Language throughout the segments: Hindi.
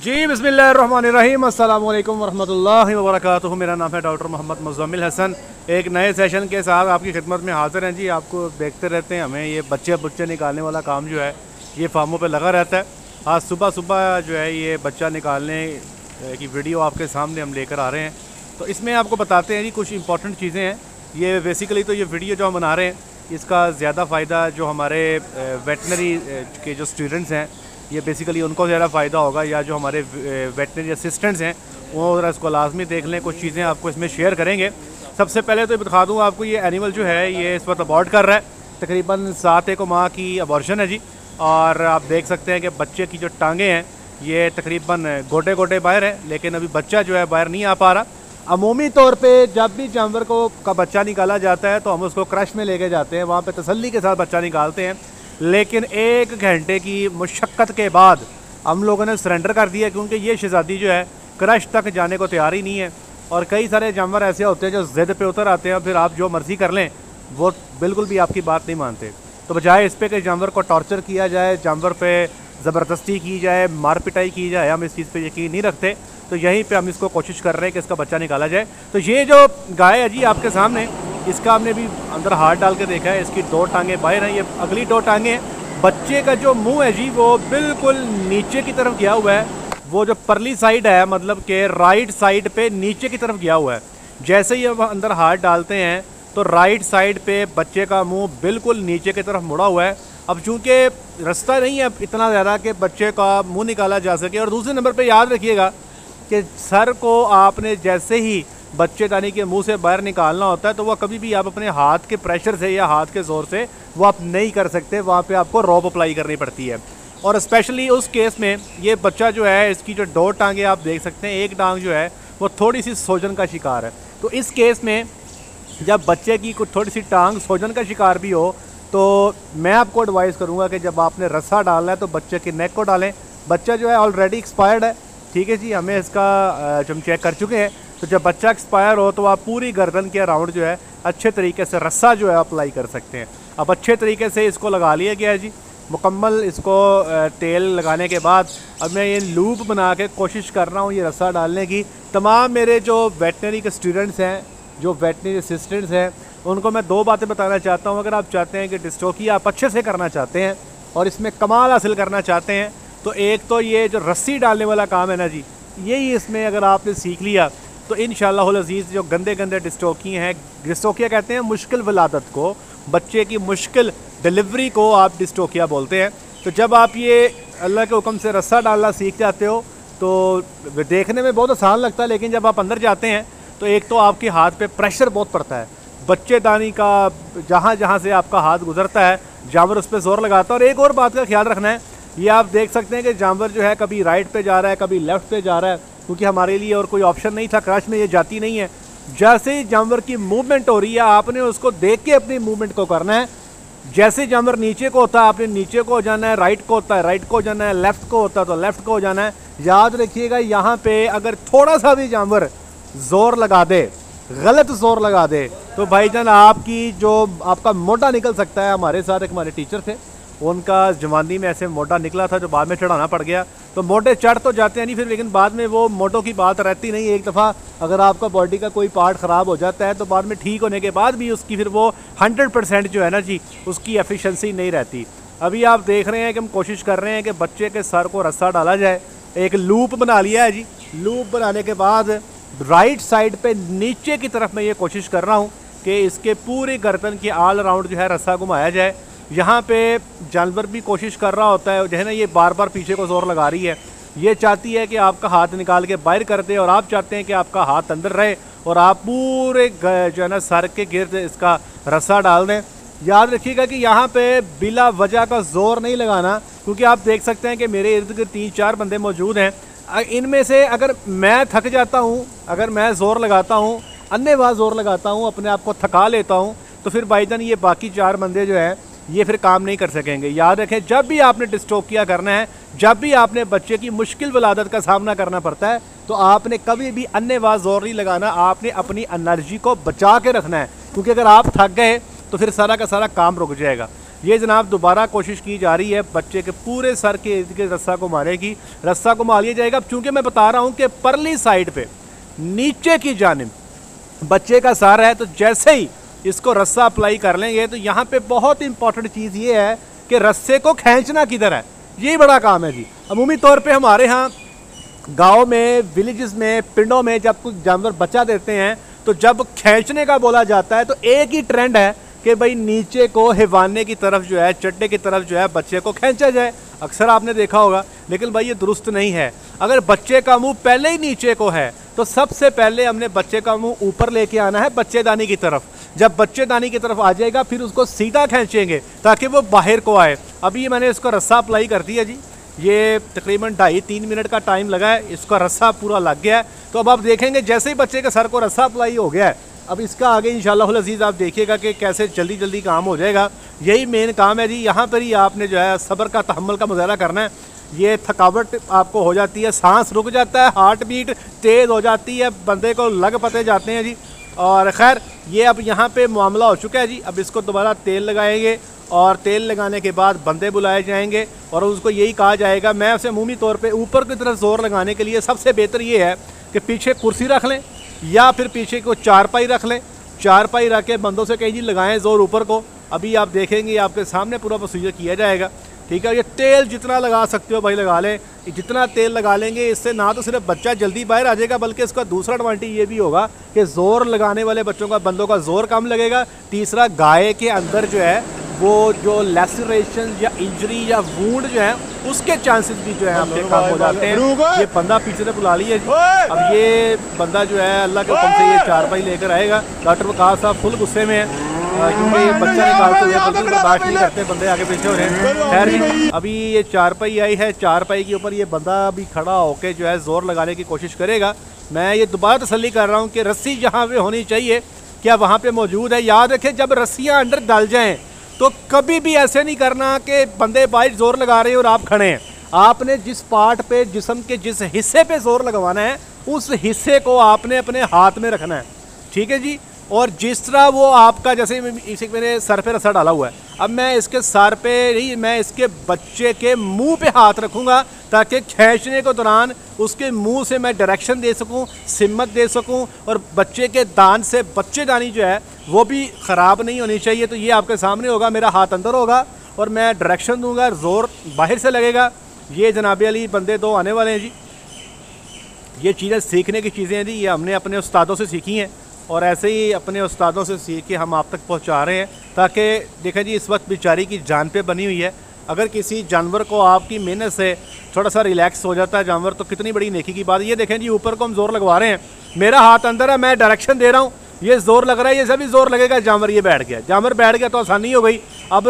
जी बिस्मिल्लाहिर्रहमानिर्रहीम, अस्सलाम वालेकुम वरहमतुल्लाहि वबरकातुहू। मेरा नाम है डॉक्टर मोहम्मद मुज़म्मिल हसन। एक नए सेशन के साथ आपकी खिदमत में हाज़िर हैं। जी आपको देखते रहते हैं, हमें ये बच्चे निकालने वाला काम जो है ये फार्मों पे लगा रहता है। आज सुबह सुबह जो है ये बच्चा निकालने की वीडियो आपके सामने हम लेकर आ रहे हैं। तो इसमें आपको बताते हैं जी कुछ इंपॉर्टेंट चीज़ें हैं। ये बेसिकली तो ये वीडियो जो हम बना रहे हैं इसका ज़्यादा फ़ायदा जो हमारे वेटनरी के जो स्टूडेंट्स हैं ये बेसिकली उनको ज़्यादा फ़ायदा होगा, या जो हमारे वेटनरी असिस्टेंट्स हैं वो ज़रा इसको लाजमी देख लें। कुछ चीज़ें आपको इसमें शेयर करेंगे। सबसे पहले तो बता दूँ आपको, ये एनिमल जो है ये इस वक्त अबॉर्ट कर रहा है। तकरीबन 7 माह की अबॉर्शन है जी। और आप देख सकते हैं कि बच्चे की जो टांगें हैं ये तकरीबन गोटे गोटे बाहर है, लेकिन अभी बच्चा जो है बाहर नहीं आ पा रहा। अमूमी तौर पे जब भी जानवर का बच्चा निकाला जाता है तो हम उसको क्रश में लेके जाते हैं, वहाँ पे तसल्ली के साथ बच्चा निकालते हैं। लेकिन 1 घंटे की मुशक्क़त के बाद हम लोगों ने सरेंडर कर दिया, क्योंकि ये शहज़ादी जो है क्रश तक जाने को तैयार ही नहीं है। और कई सारे जानवर ऐसे होते हैं जो ज़िद पे उतर आते हैं, फिर आप जो मर्ज़ी कर लें वो बिल्कुल भी आपकी बात नहीं मानते। तो बजाय इस पे कि जानवर को टॉर्चर किया जाए, जानवर पे ज़बरदस्ती की जाए, मार पिटाई की जाए, हम इस चीज़ पे यकीन नहीं रखते। तो यहीं पे हम इसको कोशिश कर रहे हैं कि इसका बच्चा निकाला जाए। तो ये जो गाय है जी आपके सामने, इसका हमने भी अंदर हाथ डाल के देखा है। इसकी 2 टांगें बाहर हैं, ये अगली 2 टांगें हैं। बच्चे का जो मुंह है जी वो बिल्कुल नीचे की तरफ गया हुआ है। वो जो परली साइड है, मतलब कि राइट साइड पे नीचे की तरफ गया हुआ है। जैसे ही हम अंदर हाथ डालते हैं तो राइट साइड पे बच्चे का मुंह बिल्कुल नीचे की तरफ मुड़ा हुआ है। अब चूँकि रास्ता नहीं है इतना ज़्यादा कि बच्चे का मुँह निकाला जा सके। और दूसरे नंबर पर याद रखिएगा कि सर को आपने जैसे ही बच्चेदानी के मुंह से बाहर निकालना होता है तो वह कभी भी आप अपने हाथ के प्रेशर से या हाथ के ज़ोर से वो आप नहीं कर सकते। वहाँ पे आपको रोप अप्लाई करनी पड़ती है। और स्पेशली उस केस में ये बच्चा जो है, इसकी जो 2 टांगें आप देख सकते हैं, एक टांग जो है वो थोड़ी सी सूजन का शिकार है। तो इस केस में जब बच्चे की कुछ थोड़ी सी टांग सूजन का शिकार भी हो तो मैं आपको एडवाइस करूँगा कि जब आपने रस्सा डालना है तो बच्चे की नेक को डालें। बच्चा जो है ऑलरेडी एक्सपायर्ड है, ठीक है जी, हमें इसका हम चेक कर चुके हैं। तो जब बच्चा एक्सपायर हो तो आप पूरी गर्दन के अराउंड जो है अच्छे तरीके से रस्सा जो है अप्लाई कर सकते हैं। अब अच्छे तरीके से इसको लगा लिया गया है जी मुकम्मल। इसको तेल लगाने के बाद अब मैं ये लूप बना के कोशिश कर रहा हूँ ये रस्सा डालने की। तमाम मेरे जो वेटनरी के स्टूडेंट्स हैं, जो वेटनरी असिस्टेंट्स हैं, उनको मैं 2 बातें बताना चाहता हूँ। अगर आप चाहते हैं कि डिस्टोकी आप अच्छे से करना चाहते हैं और इसमें कमाल हासिल करना चाहते हैं तो एक तो ये जो रस्सी डालने वाला काम है ना जी, यही इसमें अगर आपने सीख लिया तो इंशाअल्लाहुल अज़ीज़ जो गंदे गंदे डिस्टोकी हैं, डिस्टोकिया कहते हैं मुश्किल विलादत को, बच्चे की मुश्किल डिलीवरी को आप डिस्टोकिया बोलते हैं। तो जब आप ये अल्लाह के हुक्म से रस्सा डालना सीख जाते हो तो देखने में बहुत आसान लगता है, लेकिन जब आप अंदर जाते हैं तो एक तो आपके हाथ पे प्रेशर बहुत पड़ता है बच्चेदानी का। जहाँ जहाँ से आपका हाथ गुजरता है जानवर उस पर ज़ोर लगाता है। और एक और बात का ख्याल रखना है, ये आप देख सकते हैं कि जानवर जो है कभी राइट पे जा रहा है, कभी लेफ़्ट पे जा रहा है, क्योंकि हमारे लिए और कोई ऑप्शन नहीं था, क्रश में ये जाती नहीं है। जैसे ही जानवर की मूवमेंट हो रही है आपने उसको देख के अपनी मूवमेंट को करना है। जैसे जानवर नीचे को होता है आपने नीचे को हो जाना है, राइट को होता है राइट को हो जाना है, लेफ़्ट को होता है तो लेफ़्ट को हो जाना है। याद रखिएगा यहाँ पे अगर थोड़ा सा भी जानवर ज़ोर लगा दे, गलत ज़ोर लगा दे, तो भाईजान आपकी जो आपका मोटा निकल सकता है। हमारे साथ एक हमारे टीचर थे, उनका जवानी में ऐसे मोटा निकला था जो बाद में चढ़ाना पड़ गया। तो मोटे चढ़ तो जाते हैं नहीं फिर, लेकिन बाद में वो मोटों की बात रहती नहीं। एक दफ़ा अगर आपका बॉडी का कोई पार्ट ख़राब हो जाता है तो बाद में ठीक होने के बाद भी उसकी फिर वो 100% जो है ना जी उसकी एफिशिएंसी नहीं रहती। अभी आप देख रहे हैं कि हम कोशिश कर रहे हैं कि बच्चे के सर को रस्सा डाला जाए। एक लूप बना लिया है जी। लूप बनाने के बाद राइट साइड पे नीचे की तरफ मैं ये कोशिश कर रहा हूँ कि इसके पूरी गर्दन के ऑल राउंड जो है रस्सा घुमाया जाए। यहाँ पे जानवर भी कोशिश कर रहा होता है जो है ना, ये बार बार पीछे को जोर लगा रही है। ये चाहती है कि आपका हाथ निकाल के बाहर कर दे और आप चाहते हैं कि आपका हाथ अंदर रहे और आप पूरे जो है ना सर के गिर्द इसका रस्सा डाल दें। याद रखिएगा कि यहाँ पे बिला वजह का जोर नहीं लगाना, क्योंकि आप देख सकते हैं कि मेरे इर्द गिर्द 3-4 बंदे मौजूद हैं। इनमें से अगर मैं थक जाता हूँ, अगर मैं ज़ोर लगाता हूँ, अन्नेवाह ज़ोर लगाता हूँ, अपने आप को थका लेता हूँ, तो फिर भाईजान ये बाकी 4 बंदे जो हैं ये फिर काम नहीं कर सकेंगे। याद रखें, जब भी आपने डिस्टोकिया करना है, जब भी आपने बच्चे की मुश्किल वलादत का सामना करना पड़ता है, तो आपने कभी भी अन्नेवाह ज़ोर नहीं लगाना। आपने अपनी एनर्जी को बचा के रखना है, क्योंकि अगर आप थक गए तो फिर सारा का सारा काम रुक जाएगा। ये जनाब दोबारा कोशिश की जा रही है बच्चे के पूरे सर के इर्द गिर्द रस्सा को मारने की। रस्सा को मार लिया जाएगा। अब चूँकि मैं बता रहा हूँ कि परली साइड पे नीचे की जानिब बच्चे का सर है, तो जैसे ही इसको रस्सा अप्लाई कर लेंगे तो यहाँ पे बहुत इंपॉर्टेंट चीज़ ये है कि रस्से को खींचना किधर है, यही बड़ा काम है जी। अमूमी तौर पे हमारे यहाँ गांव में, विलेजेस में, पिंडों में जब कुछ जानवर बच्चा देते हैं तो जब खींचने का बोला जाता है तो एक ही ट्रेंड है कि भाई नीचे को हिवाने की तरफ जो है, चट्टे की तरफ जो है बच्चे को खींचा जाए। अक्सर आपने देखा होगा, लेकिन भाई ये दुरुस्त नहीं है। अगर बच्चे का मुंह पहले ही नीचे को है तो सबसे पहले हमने बच्चे का मुंह ऊपर लेके आना है बच्चेदानी की तरफ। जब बच्चेदानी की तरफ आ जाएगा फिर उसको सीधा खींचेंगे ताकि वो बाहर को आए। अभी मैंने इसको रस्सा अप्लाई कर दिया जी, ये तकरीबन 2.5-3 मिनट का टाइम लगा है, इसका रस्सा पूरा लग गया है। तो अब आप देखेंगे जैसे ही बच्चे के सर को रस्सा अप्लाई हो गया है, अब इसका आगे इंशाअल्लाह अज़ीज़ आप देखिएगा कि कैसे जल्दी जल्दी काम हो जाएगा। यही मेन काम है जी। यहाँ पर ही आपने जो है सब्र का, तहम्मुल का मुज़ाहरा करना है। ये थकावट आपको हो जाती है, सांस रुक जाता है, हार्ट बीट तेज़ हो जाती है, बंदे को लग पते जाते हैं जी। और ख़ैर ये अब यहाँ पे मामला हो चुका है जी। अब इसको दोबारा तेल लगाएंगे और तेल लगाने के बाद बंदे बुलाए जाएंगे और उसको यही कहा जाएगा। मैं उसे अमूमी तौर पे ऊपर की तरफ ज़ोर लगाने के लिए सबसे बेहतर ये है कि पीछे कुर्सी रख लें या फिर पीछे को चारपाई रख लें। चारपाई रख के बंदों से कहीं जी लगाएं ज़ोर ऊपर को। अभी आप देखेंगे आपके सामने पूरा प्रोसीजर किया जाएगा, ठीक है। ये तेल जितना लगा सकते हो भाई लगा लें। जितना तेल लगा लेंगे इससे ना तो सिर्फ बच्चा जल्दी बाहर आ जाएगा, बल्कि इसका दूसरा एडवांटेज ये भी होगा कि ज़ोर लगाने वाले बच्चों का, बंदों का ज़ोर कम लगेगा। तीसरा, गाय के अंदर जो है वो जो लैसरेशन या इंजरी या वूंड जो है उसके चांसेस भी जो है आपके कम हो जाते हैं। ये बंदा पीछे से बुला लिया जी। अब ये बंदा जो है अल्लाह के हुक्म से ये चारपाई लेकर आएगा। डॉक्टर वकार साहब फुल गुस्से में है क्योंकि ये बच्चा निकालते हुए बिल्कुल बर्दाश्त नहीं करते, बंदे आगे पीछे हो रहे हैं। खैर जी, अभी ये चारपाई आई है, चारपाई के ऊपर ये बंदा अभी खड़ा होकर जो है ज़ोर लगाने की कोशिश करेगा। मैं ये दोबारा तसल्ली कर रहा हूँ कि रस्सी जहाँ पे होनी चाहिए क्या वहाँ पे मौजूद है। याद रखें, जब रस्सियाँ अंदर डल जाएँ तो कभी भी ऐसे नहीं करना कि बंदे बाहर ज़ोर लगा रहे हैं और आप खड़े हैं। आपने जिस पार्ट पे, जिस्म के जिस हिस्से पे ज़ोर लगवाना है उस हिस्से को आपने अपने हाथ में रखना है, ठीक है जी। और जिस तरह वो आपका, जैसे इसे मेरे सर पे रस्सा डाला हुआ है, अब मैं इसके सर पे नहीं, मैं इसके बच्चे के मुंह पे हाथ रखूँगा ताकि खींचने के दौरान उसके मुंह से मैं डायरेक्शन दे सकूं, सिमत दे सकूं और बच्चे के दान से बच्चेदानी जो है वो भी ख़राब नहीं होनी चाहिए। तो ये आपके सामने होगा, मेरा हाथ अंदर होगा और मैं डायरेक्शन दूंगा, ज़ोर बाहर से लगेगा। ये जनाब अली बंदे दो आने वाले हैं जी। ये चीज़ें सीखने की चीज़ें हैं जी, ये हमने अपने उस्तादों से सीखी हैं और ऐसे ही अपने उस्तादों से सीख के हम आप तक पहुंचा रहे हैं। ताकि देखें जी, इस वक्त बेचारी की जान पे बनी हुई है। अगर किसी जानवर को आपकी मेहनत से थोड़ा सा रिलैक्स हो जाता है जानवर, तो कितनी बड़ी नेकी की बात है। ये देखें जी, ऊपर को हम ज़ोर लगवा रहे हैं, मेरा हाथ अंदर है, मैं डायरेक्शन दे रहा हूँ, ये ज़ोर लग रहा है, ये सभी ज़ोर लगेगा, जानवर ये बैठ गया। जानवर बैठ गया तो आसानी हो गई। अब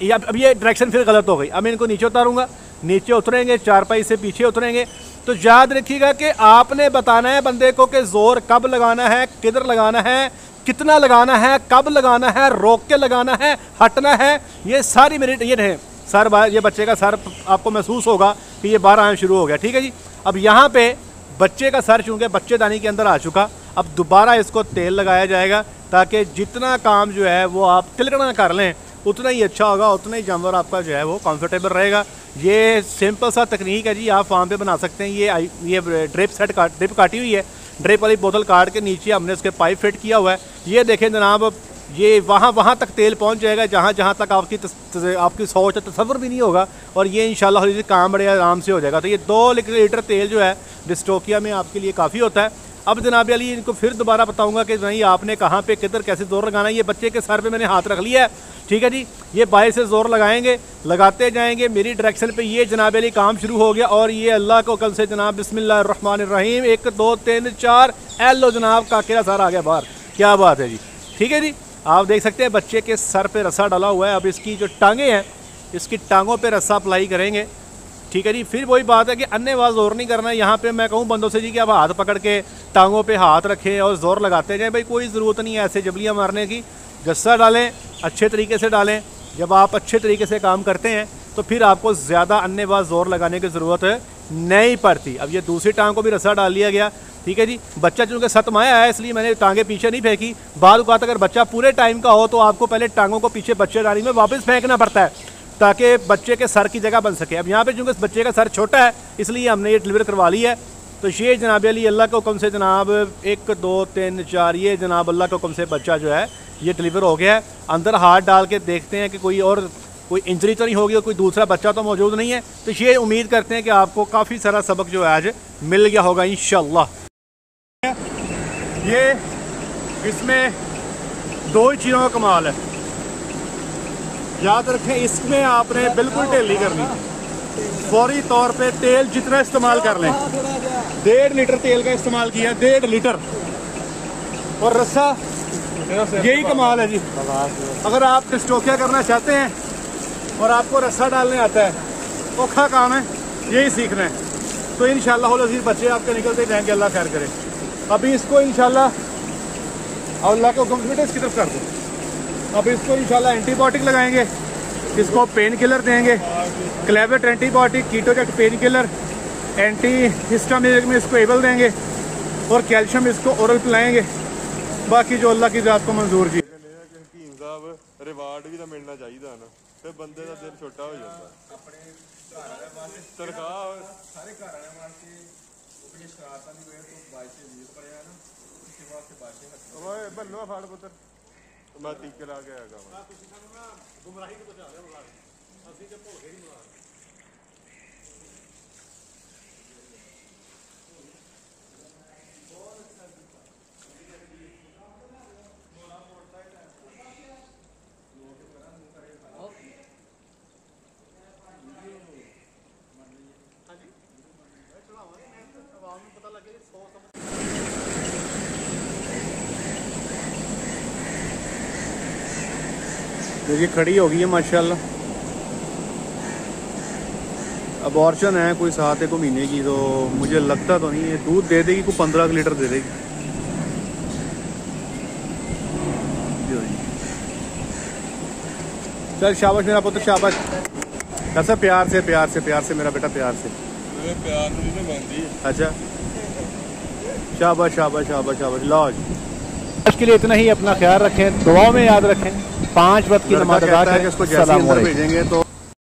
ये डायरेक्शन फिर गलत हो गई। अब मैं इनको नीचे उतारूँगा, नीचे उतरेंगे, चारपाई से पीछे उतरेंगे। तो याद रखिएगा कि आपने बताना है बंदे को कि ज़ोर कब लगाना है, किधर लगाना है, कितना लगाना है, कब लगाना है, रोक के लगाना है, हटना है। ये सारी मेरिट ये रहे सर, ये बच्चे का सर आपको महसूस होगा कि ये बाहर आना शुरू हो गया, ठीक है जी। अब यहाँ पे बच्चे का सर चूँकि बच्चेदानी के अंदर आ चुका, अब दोबारा इसको तेल लगाया जाएगा ताकि जितना काम जो है वो आप तिलकना कर लें उतना ही अच्छा होगा, उतना ही जानवर आपका जो है वो कंफर्टेबल रहेगा। ये सिंपल सा तकनीक है जी, आप फार्म पे बना सकते हैं। ये ड्रिप काटी हुई है, ड्रिप वाली बोतल काट के नीचे हमने उसके पाइप फिट किया हुआ है। ये देखें जनाब, ये वहाँ तक तेल पहुँच जाएगा जहाँ तक आपकी सोच तसव्वुर भी नहीं होगा। और ये इंशाल्लाह काम बड़े आराम से हो जाएगा। तो ये 2 लीटर तेल जो है डिस्टोकिया में आपके लिए काफ़ी होता है। अब जनाब अली इनको फिर दोबारा बताऊंगा कि नहीं आपने कहाँ पे किधर कैसे ज़ोर लगाना है। ये बच्चे के सर पे मैंने हाथ रख लिया है, ठीक है जी। ये बाहर से ज़ोर लगाएंगे, लगाते जाएंगे, मेरी डायरेक्शन पे ये जनाब अली काम शुरू हो गया। और ये अल्लाह को कल से जनाब बिस्मिल्लाहिर्रहमानिर्रहीम 1 2 3 4 एलो जनाब का अकेला सर आ गया बाहर। क्या बात है जी, ठीक है जी। आप देख सकते हैं बच्चे के सर पे रस्सा डाला हुआ है। अब इसकी जो टांगें हैं, इसकी टांगों पे रस्सा अप्लाई करेंगे, ठीक है जी। फिर वही बात है कि अन्यवाज ज़ोर नहीं करना है। यहाँ पे मैं कहूँ बंदों से जी कि आप हाथ पकड़ के टांगों पे हाथ रखें और ज़ोर लगाते जाएं, भाई कोई ज़रूरत नहीं है ऐसे जबलियाँ मारने की। गस्सा डालें, अच्छे तरीके से डालें। जब आप अच्छे तरीके से काम करते हैं तो फिर आपको ज़्यादा अन्यवाज जोर लगाने की ज़रूरत नहीं पड़ती। अब ये दूसरी टांग को भी रस्सा डाल लिया गया, ठीक है जी। बच्चा चूँकि सतमाया है इसलिए मैंने टांगे पीछे नहीं फेंकी। बाद औक़ात अगर बच्चा पूरे टाइम का हो तो आपको पहले टांगों को पीछे बच्चेदानी में वापस फेंकना पड़ता है ताकि बच्चे के सर की जगह बन सके। अब यहाँ पे चूँकि बच्चे का सर छोटा है इसलिए हमने ये डिलीवर करवा ली है। तो ये जनाब अली अल्लाह के हुक्म से जनाब 1 2 3 4 ये जनाब अल्लाह के हुक्म से बच्चा जो है ये डिलीवर हो गया है। अंदर हाथ डाल के देखते हैं कि कोई इंजरी तो नहीं होगी और कोई दूसरा बच्चा तो मौजूद नहीं है। तो ये उम्मीद करते हैं कि आपको काफ़ी सारा सबक जो है आज मिल गया होगा इंशाल्लाह। ये इसमें 2 ही चीज़ों का कमाल है, याद रखें। इसमें आपने बिल्कुल ढीली करनी, फौरी तौर पे तेल जितना इस्तेमाल कर लें। 1.5 लीटर तेल का इस्तेमाल किया, 1.5 लीटर। और रस्सा यही कमाल है जी। अगर आप डिस्टोकिया करना चाहते हैं और आपको रस्सा डालने आता है, औखा काम है, यही सीखना है। तो इंशाल्लाह अज़ीज़ बच्चे आपके निकलते जाएंगे, अल्लाह खैर करे। अभी इसको इंशाल्लाह अल्लाह के हुक्म से इसकी तरफ कर दो। अब इसको इंशाल्लाह एंटीबायोटिक लगाएंगे, इसको पेन किलर देंगे, क्लेवेट एंटीबायोटिक, कीटोजेट पेन किलर, एंटी हिस्टामिक में इसको एबल देंगे और कैल्शियम इसको ओरल पिलाएंगे। बाकी जो अल्लाह की ज़ात को मंजूर जी। रिवार्ड भी तो मिलना चाहिए ना, फिर बंदे का दिल छोटा हो जाता है। तनख्वाह सारे घर वाले वास्ते अपनी शरारतां दी वजह तो बाइक से वीज पड़िया ना, उसके वास्ते बाइक ओए बन्नो फाड़ पुत्र मैं टीके ला के आएगा मैं ਤੁਸੀਂ ਸਾਨੂੰ ਨਾ ਗੁੰਮਰਾਹੀ ਤੋਂ ਬਚਾ ਲਿਆ ਅਸੀਂ ਤੇ ਭੁੱਲ ਗਏ ਹੀ ਮਾਰ। देखिए खड़ी हो गई है माशाल्लाह। अबॉर्शन है कोई 7 महीने की, तो मुझे लगता तो नहीं है दूध दे देगी, कोई 15 लीटर दे देगी। चल शाबाश मेरा पुत्र शाबाश। कैसा प्यार से मेरा बेटा प्यार से प्यार नहीं ना बनती। अच्छा शाबाश शाबाश शाबाश शाबाश। लॉज आज के लिए इतना ही। अपना ख्याल रखें, दुआओं में याद रखें, 5 वक्त की नमाज अदा करें। इसको जैसे अंदर भेजेंगे तो